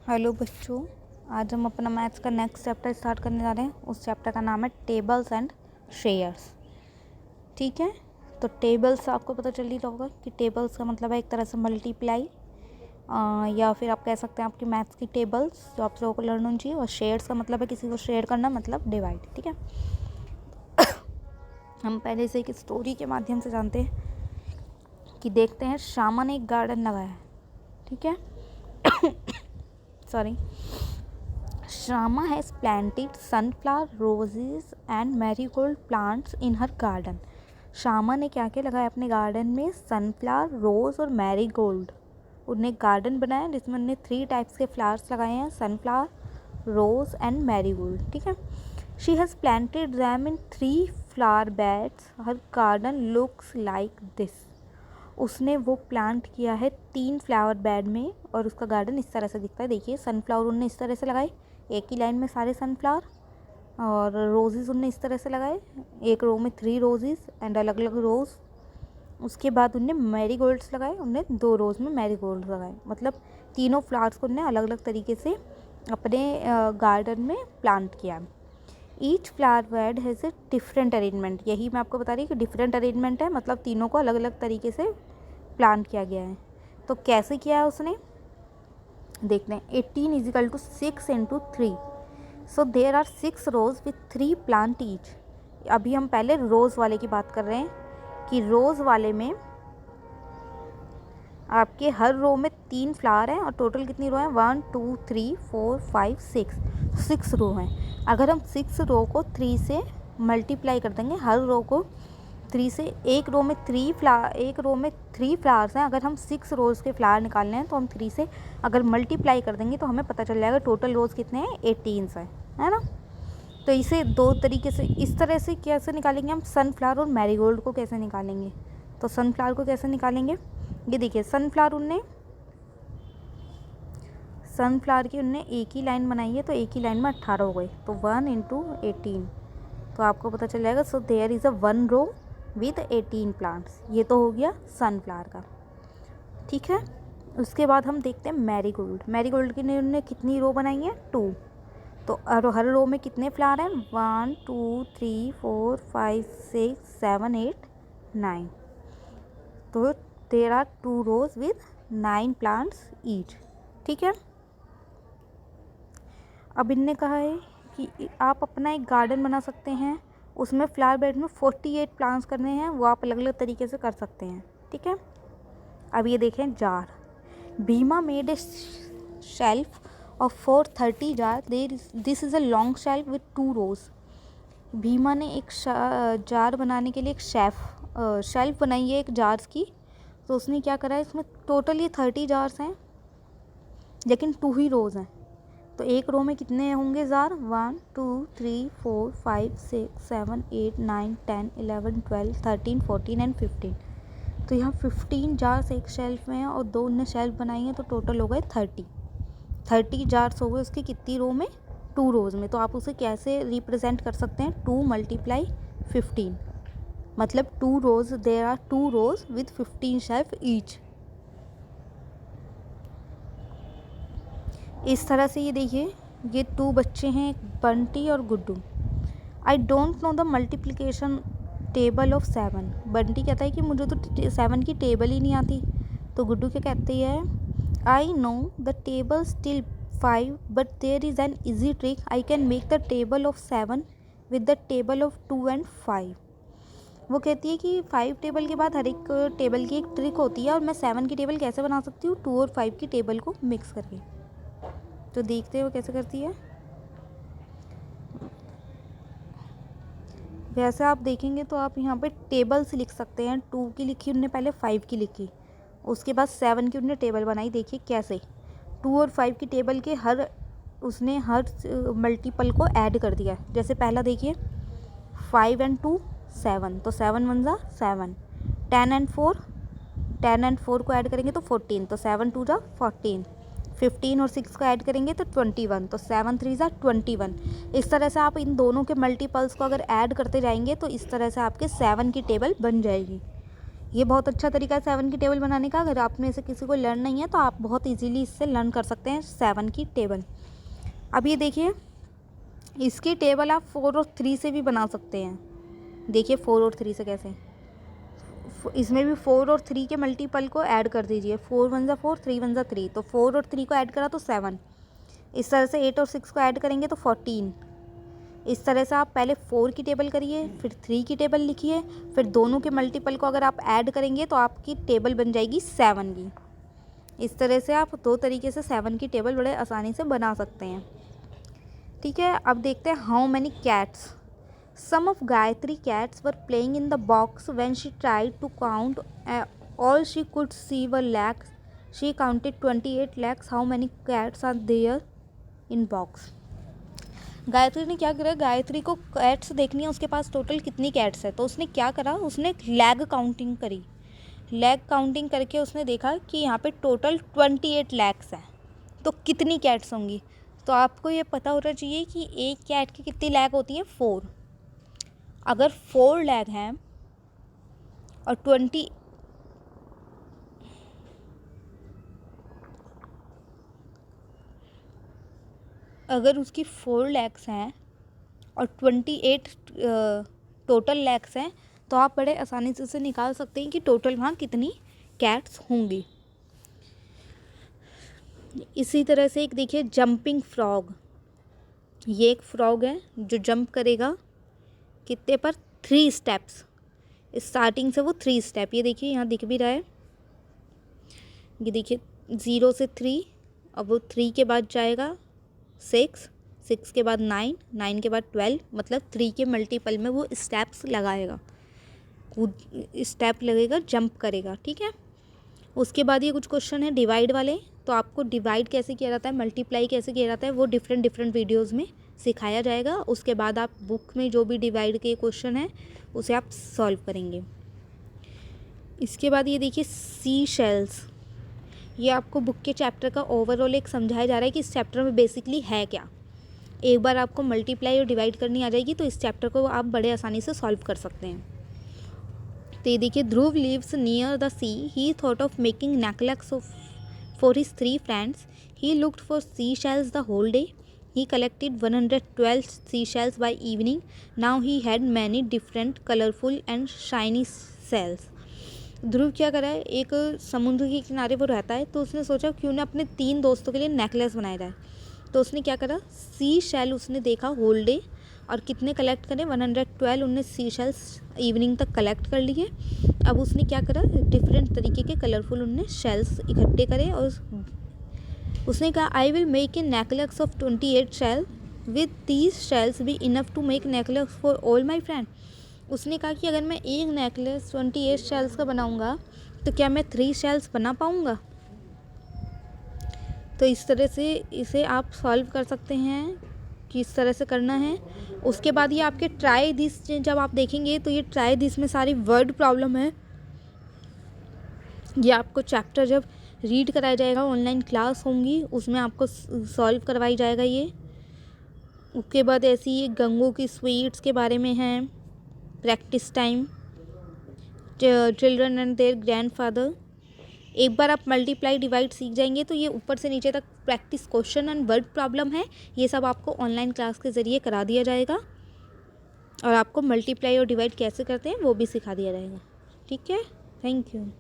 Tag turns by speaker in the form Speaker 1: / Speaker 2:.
Speaker 1: Hello बच्चों, आज हम अपना मैथ्स का नेक्स्ट चैप्टर स्टार्ट करने जा रहे हैं। उस चैप्टर का नाम है टेबल्स एंड शेयर्स। ठीक है, तो टेबल्स आपको पता चल ही रहा होगा कि टेबल्स का मतलब है एक तरह से मल्टीप्लाई, या फिर आप कह सकते हैं आपकी मैथ्स की टेबल्स जो आप लोगों को लर्न होनी चाहिए। और शेयर्स का मतलब है किसी को शेयर करना, मतलब डिवाइड। ठीक है, हम पहले से एक स्टोरी के माध्यम से जानते हैं कि देखते हैं श्यामा ने एक गार्डन लगाया है। ठीक है sorry, Shrama has planted sunflower, roses and marigold plants in her garden. Shyama ने क्या क्या लगाया अपने गार्डन में? सनफ्लावर, रोज और मैरीगोल्ड। उन्हें गार्डन बनाया जिसमें उन्हें 3 टाइप्स के फ्लावर्स लगाए हैं, सनफ्लावर, रोज एंड मैरीगोल्ड। ठीक है, she has planted them in 3 flower beds, her garden looks like this. उसने वो प्लांट किया है 3 फ्लावर बेड में और उसका गार्डन इस तरह से दिखता है। देखिए, सनफ्लावर उन्होंने इस तरह से लगाए, एक ही लाइन में सारे सनफ्लावर। और रोजेज़ उनने इस तरह से लगाए, एक रो में 3 रोजेज़ एंड अलग अलग रोज़। उसके बाद उनने मैरीगोल्ड्स लगाए, उनने 2 रोज़ में मैरीगोल्ड्स लगाए। मतलब तीनों फ्लावर्स को उनने अलग अलग तरीके से अपने गार्डन में प्लांट किया। Each flower bed has a different arrangement. यही मैं आपको बता रही हूँ कि डिफरेंट अरेंजमेंट है, मतलब तीनों को अलग अलग तरीके से प्लान किया गया है। तो कैसे किया है उसने, देखते हैं। 18 is equal to 6 into 3, so there are 6 rows with 3 plant each. अभी हम पहले रोज़ वाले की बात कर रहे हैं कि रोज़ वाले में आपके हर रो में 3 फ्लावर हैं और टोटल कितनी रो हैं? 1 2 3 4 5 6 रो हैं। अगर हम 6 रो को 3 से मल्टीप्लाई कर देंगे, हर रो को 3 से, एक रो में 3 फ्लावर्स हैं। अगर हम 6 रोज़ के फ्लावर निकालने हैं तो हम 3 से अगर मल्टीप्लाई कर देंगे तो हमें पता चल जाएगा टोटल रोज़ कितने हैं, 18 है ना। तो इसे 2 तरीके से, इस तरह से कैसे निकालेंगे हम सनफ्लावर और मैरीगोल्ड को कैसे निकालेंगे? तो सनफ्लावर को कैसे निकालेंगे, ये देखिए। सनफ्लावर की उनने एक ही लाइन बनाई है, तो एक ही लाइन में 18 हो गए, तो 1 इंटू 18, तो आपको पता चल जाएगा। So there is a 1 row with 18 plants. ये तो हो गया सनफ्लावर का। ठीक है, उसके बाद हम देखते हैं मैरीगोल्ड। मैरीगोल्ड की उन्होंने कितनी रो बनाई है? 2। तो हर रो में कितने फ्लावर हैं? 1 2 3 4 5 6 7 8 9। तो there are 2 rows with 9 plants each. ठीक है, अब इनने कहा है कि आप अपना एक गार्डन बना सकते हैं, उसमें फ्लावर बेड में 48 प्लांट्स करने हैं, वो आप अलग अलग तरीके से कर सकते हैं। ठीक है, अब ये देखें jar. Bhima made a shelf of 430 jar, this is a long shelf with 2 रोज। भीमा ने एक जार बनाने के लिए एक शेल्फ बनाई है एक जार्स की। तो उसने क्या करा है, इसमें टोटल ये 30 जार्स हैं लेकिन 2 ही रोज़ हैं। तो एक रो में कितने होंगे जार? 1 2 3 4 5 6 7 8 9 10 11 12 13 14 एंड 15। तो यहाँ 15 जार्स एक शेल्फ में हैं और 2 उनने शेल्फ बनाई हैं, तो टोटल हो गए 30 जार्स हो गए उसकी कितनी रो में? 2 रोज़ में। तो आप उसे कैसे रिप्रेजेंट कर सकते हैं? 2 × 15, मतलब 2 rows, there are 2 rows with 15 shelf each. इस तरह से ये देखिए, ये 2 बच्चे हैं, एक बंटी और Guddu. I don't know the multiplication table of 7। Bunty कहता है कि मुझे तो 7 की टेबल ही नहीं आती। तो गुड्डू क्या कहती है? I know the table still 5 but there is an easy trick, I can make the table of 7 with the table of 2 and 5। वो कहती है कि 5 टेबल के बाद हर एक टेबल की एक ट्रिक होती है और मैं 7 की टेबल कैसे बना सकती हूँ? 2 और 5 की टेबल को मिक्स करके। तो देखते हैं वो कैसे करती है। वैसे आप देखेंगे तो आप यहाँ पे टेबल्स लिख सकते हैं। 2 की लिखी उनने पहले, 5 की लिखी, उसके बाद 7 की उनने टेबल बनाई। देखिए कैसे 2 और 5 की टेबल के उसने हर मल्टीपल को ऐड कर दिया। जैसे पहला देखिए, 5 and 2 7, तो 7 1 जा 7, 10 and 4 को ऐड करेंगे तो 14, तो 7 2 जा 14, 15 और 6 को ऐड करेंगे तो 21, तो 7 3 जा 21। इस तरह से आप इन दोनों के मल्टीपल्स को अगर ऐड करते जाएंगे तो इस तरह से आपके 7 की टेबल बन जाएगी। ये बहुत अच्छा तरीका है 7 की टेबल बनाने का। अगर आप में से किसी को लर्न नहीं है तो आप बहुत इजीली इससे लर्न कर सकते हैं 7 की टेबल। अब ये देखिए, इसकी टेबल आप 4 और 3 से भी बना सकते हैं। देखिए 4 और 3 से कैसे, इसमें भी 4 और 3 के मल्टीपल को ऐड कर दीजिए। 4 वन ज़ा 4, 3 वन ज़ा 3, तो 4 और 3 को ऐड करा तो 7। इस तरह से 8 और 6 को ऐड करेंगे तो 14। इस तरह से आप पहले 4 की टेबल करिए, फिर 3 की टेबल लिखिए, फिर दोनों के मल्टीपल को अगर आप ऐड करेंगे तो आपकी टेबल बन जाएगी 7 की। इस तरह से आप 2 तरीके से 7 की टेबल बड़े आसानी से बना सकते हैं। ठीक है, अब देखते हैं how many cats. Some of Gayatri cats were playing in the box when she tried to count. All she could see were lakhs. She counted 28 lakhs. How many cats are there in box? Gayatri ने क्या करा, गायत्री को cats देखनी है, उसके पास total कितनी cats है। तो उसने क्या करा, उसने लैग काउंटिंग करी। लैग काउंटिंग करके उसने देखा कि यहाँ पे टोटल 28 लैक्स है, तो कितनी कैट्स होंगी। तो आपको ये पता होना चाहिए कि एक कैट की कितनी लैग होती है, 4। अगर 4 लैग हैं और 20, अगर उसकी 4 लैक्स हैं और 28 टोटल लैक्स हैं, तो आप बड़े आसानी से निकाल सकते हैं कि टोटल वहाँ कितनी कैट्स होंगी। इसी तरह से एक देखिए जंपिंग फ्रॉग। ये एक फ्रॉग है जो जंप करेगा कितने पर, 3 स्टेप्स। स्टार्टिंग से वो 3 स्टेप, ये देखिए यहाँ दिख भी रहा है, ये देखिए 0 से 3, अब वो 3 के बाद जाएगा 6, 6 के बाद 9, 9 के बाद 12, मतलब 3 के मल्टीपल में वो स्टेप्स लगाएगा, स्टेप लगेगा, जंप करेगा। ठीक है, उसके बाद ये कुछ क्वेश्चन है डिवाइड वाले। तो आपको डिवाइड कैसे किया जाता है, मल्टीप्लाई कैसे किया जाता है, वो डिफरेंट वीडियोज़ में सिखाया जाएगा। उसके बाद आप बुक में जो भी डिवाइड के क्वेश्चन हैं उसे आप सॉल्व करेंगे। इसके बाद ये देखिए सी शेल्स। ये आपको बुक के चैप्टर का ओवरऑल एक समझाया जा रहा है कि इस चैप्टर में बेसिकली है क्या। एक बार आपको मल्टीप्लाई और डिवाइड करनी आ जाएगी तो इस चैप्टर को आप बड़े आसानी से सॉल्व कर सकते हैं। तो ये देखिए Dhruv lives near the sea, he thought of making necklace for his 3 friends. He looked for sea shells the whole day. He collected 112 seashells by evening. Now he had many different colorful and shiny shells. ध्रुव क्या करा है, एक समुद्र के किनारे वो रहता है, तो उसने सोचा क्यों ना अपने 3 दोस्तों के लिए नेकलेस बनाया जाए। तो उसने क्या करा, सी शेल उसने देखा होल डे, और कितने कलेक्ट करे, 112 उनने सी शेल्स इवनिंग तक कलेक्ट कर लिए। अब उसने क्या करा, डिफरेंट तरीके के कलरफुल उनने शेल्स इकट्ठे करे और उसने कहा I will make a necklace of 28 shell, with these shells be enough to make necklace for all my friend. उसने कहा कि अगर मैं एक नेकलेस 28 शेल्स का बनाऊंगा तो क्या मैं 3 शेल्स बना पाऊंगा। तो इस तरह से इसे आप सॉल्व कर सकते हैं कि इस तरह से करना है। उसके बाद ये आपके ट्राई दिस जब आप देखेंगे तो ये ट्राई दिस में सारी वर्ड प्रॉब्लम है। ये आपको चैप्टर जब रीड कराया जाएगा, ऑनलाइन क्लास होंगी उसमें आपको सॉल्व करवाई जाएगा ये। उसके बाद ऐसी ये गंगो की स्वीट्स के बारे में है, practice time, children and their grandfather. एक बार आप मल्टीप्लाई डिवाइड सीख जाएंगे तो ये ऊपर से नीचे तक practice question and word problem है, ये सब आपको ऑनलाइन क्लास के ज़रिए करा दिया जाएगा। और आपको मल्टीप्लाई और डिवाइड कैसे करते हैं वो भी सिखा दिया जाएगा। ठीक है, थैंक यू।